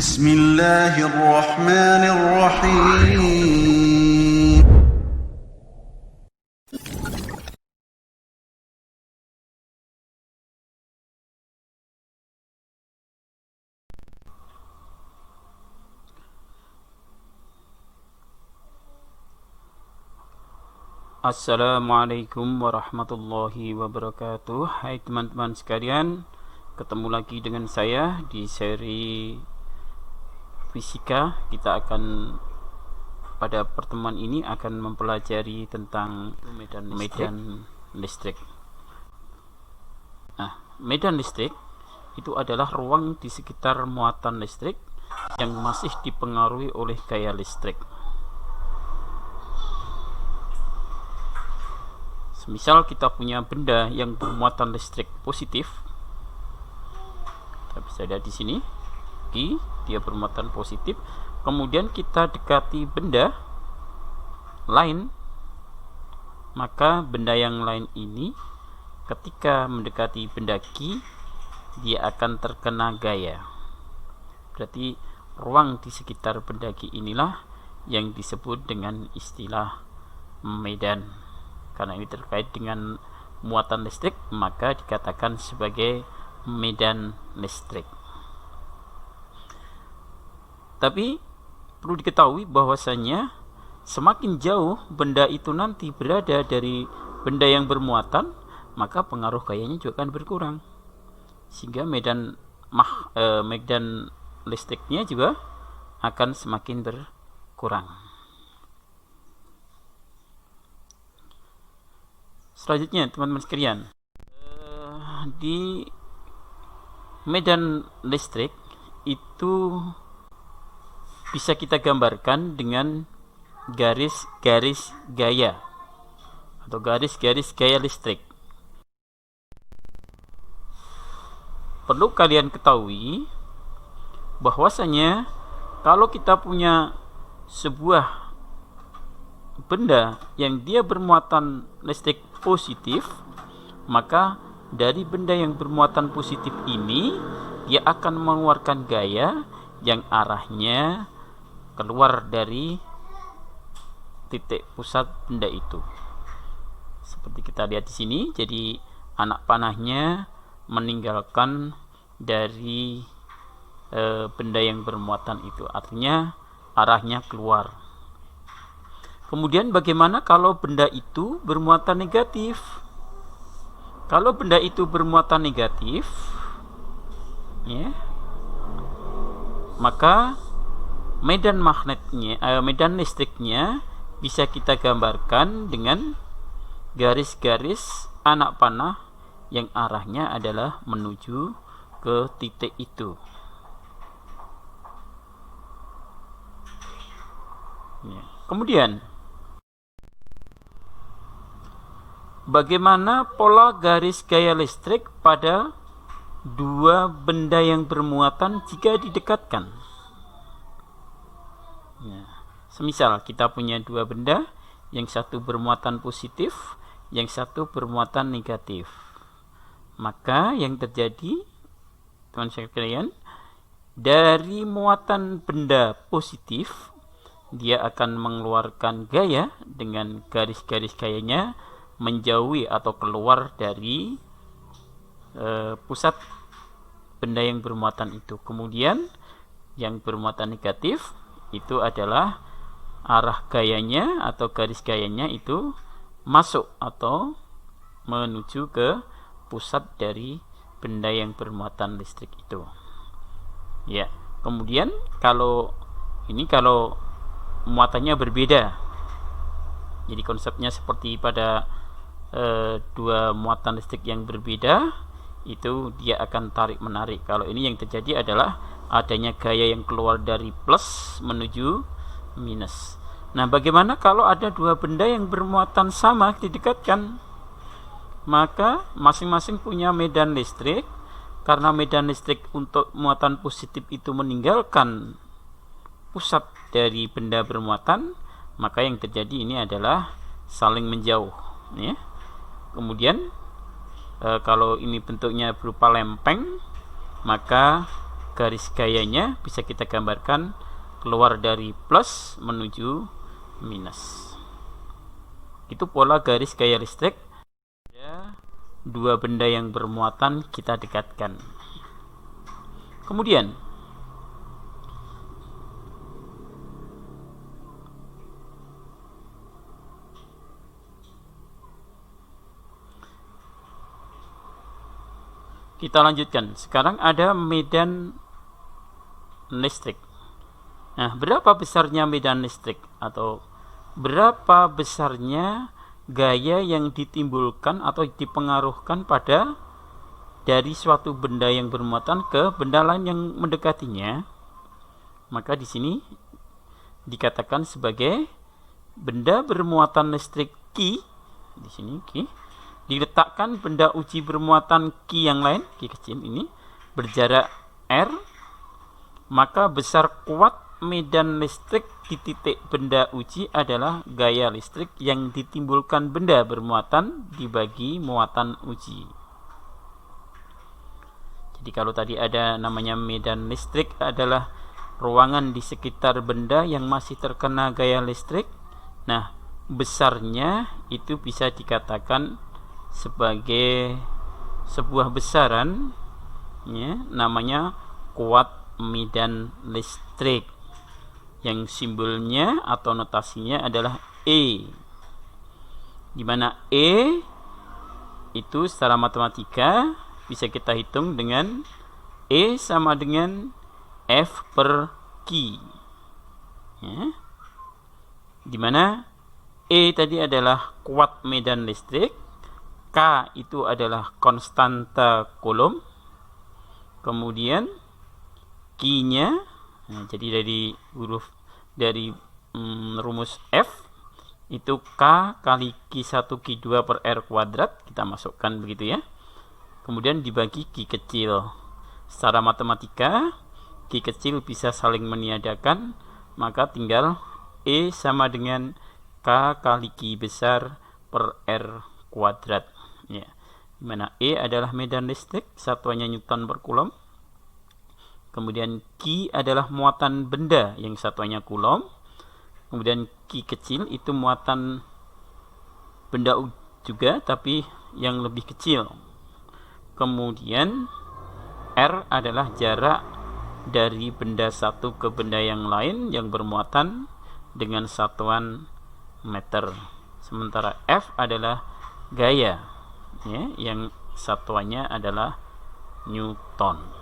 بسم الله الرحمن الرحيم. Assalamualaikum warahmatullahi wabarakatuh. Hai teman-teman sekalian, ketemu lagi dengan saya di seri fisika. Kita akan pada pertemuan ini akan mempelajari tentang medan listrik. Nah, medan listrik itu adalah ruang di sekitar muatan listrik yang masih dipengaruhi oleh gaya listrik. Misal kita punya benda yang bermuatan listrik positif, kita bisa lihat di sini, dia bermuatan positif. Kemudian kita dekati benda lain, maka benda yang lain ini ketika mendekati benda Q, dia akan terkena gaya. Berarti ruang di sekitar benda Q inilah yang disebut dengan istilah medan. Karena ini terkait dengan muatan listrik, maka dikatakan sebagai medan listrik. Tapi perlu diketahui bahwasanya semakin jauh benda itu nanti berada dari benda yang bermuatan, maka pengaruh gayanya juga akan berkurang, sehingga medan listriknya juga akan semakin berkurang. Selanjutnya teman-teman sekalian, di medan listrik itu bisa kita gambarkan dengan garis-garis gaya atau garis-garis gaya listrik. Perlu kalian ketahui bahwasanya kalau kita punya sebuah benda yang dia bermuatan listrik positif, maka dari benda yang bermuatan positif ini dia akan mengeluarkan gaya yang arahnya keluar dari titik pusat benda itu. Seperti kita lihat di sini, jadi anak panahnya meninggalkan dari benda yang bermuatan itu, artinya arahnya keluar. Kemudian bagaimana kalau benda itu bermuatan negatif? Kalau benda itu bermuatan negatif, ya, maka medan listriknya bisa kita gambarkan dengan garis-garis anak panah yang arahnya adalah menuju ke titik itu. Ya. Kemudian bagaimana pola garis gaya listrik pada dua benda yang bermuatan jika didekatkan? Ya. Semisal kita punya dua benda, yang satu bermuatan positif, yang satu bermuatan negatif. Maka yang terjadi, teman sekalian, dari muatan benda positif, dia akan mengeluarkan gaya dengan garis-garis gayanya menjauhi atau keluar dari pusat benda yang bermuatan itu. Kemudian yang bermuatan negatif itu adalah arah gayanya atau garis gayanya itu masuk atau menuju ke pusat dari benda yang bermuatan listrik itu. Ya, kemudian kalau muatannya berbeda, jadi konsepnya seperti pada dua muatan listrik yang berbeda, itu dia akan tarik menarik. Kalau ini yang terjadi adalah adanya gaya yang keluar dari plus menuju minus. Nah, bagaimana kalau ada dua benda yang bermuatan sama didekatkan? Maka masing-masing punya medan listrik. Karena medan listrik untuk muatan positif itu meninggalkan pusat dari benda bermuatan, maka yang terjadi ini adalah saling menjauh, ya. Kemudian kalau ini bentuknya berupa lempeng, maka garis gayanya bisa kita gambarkan keluar dari plus menuju minus. Itu pola garis gaya listrik. Ada dua benda yang bermuatan kita dekatkan. Kemudian kita lanjutkan. Sekarang ada medan listrik. Nah, berapa besarnya medan listrik atau berapa besarnya gaya yang ditimbulkan atau dipengaruhkan pada dari suatu benda yang bermuatan ke benda lain yang mendekatinya? Maka di sini dikatakan sebagai benda bermuatan listrik Q. Di sini Q. Diletakkan benda uji bermuatan Q yang lain, Q kecil ini, berjarak R, maka besar kuat medan listrik di titik benda uji adalah gaya listrik yang ditimbulkan benda bermuatan dibagi muatan uji. Jadi kalau tadi ada namanya medan listrik adalah ruangan di sekitar benda yang masih terkena gaya listrik. Nah, besarnya itu bisa dikatakan sebagai sebuah besaran, ya, namanya kuat medan listrik, yang simbolnya atau notasinya adalah E, di mana E itu secara matematika bisa kita hitung dengan E sama dengan F per Q, ya, di mana E tadi adalah kuat medan listrik, K itu adalah konstanta Coulomb, kemudian Q-nya, nah, jadi dari rumus F itu K kali Q1 Q2 per R kuadrat, kita masukkan begitu ya, kemudian dibagi Q kecil. Secara matematika Q kecil bisa saling meniadakan, maka tinggal E sama dengan K kali Q besar per R kuadrat, ya, dimana E adalah medan listrik, satuannya Newton per Coulomb, kemudian Q adalah muatan benda yang satuannya Coulomb, kemudian Q kecil itu muatan benda juga tapi yang lebih kecil, kemudian R adalah jarak dari benda satu ke benda yang lain yang bermuatan dengan satuan meter, sementara F adalah gaya, ya, yang satuannya adalah Newton.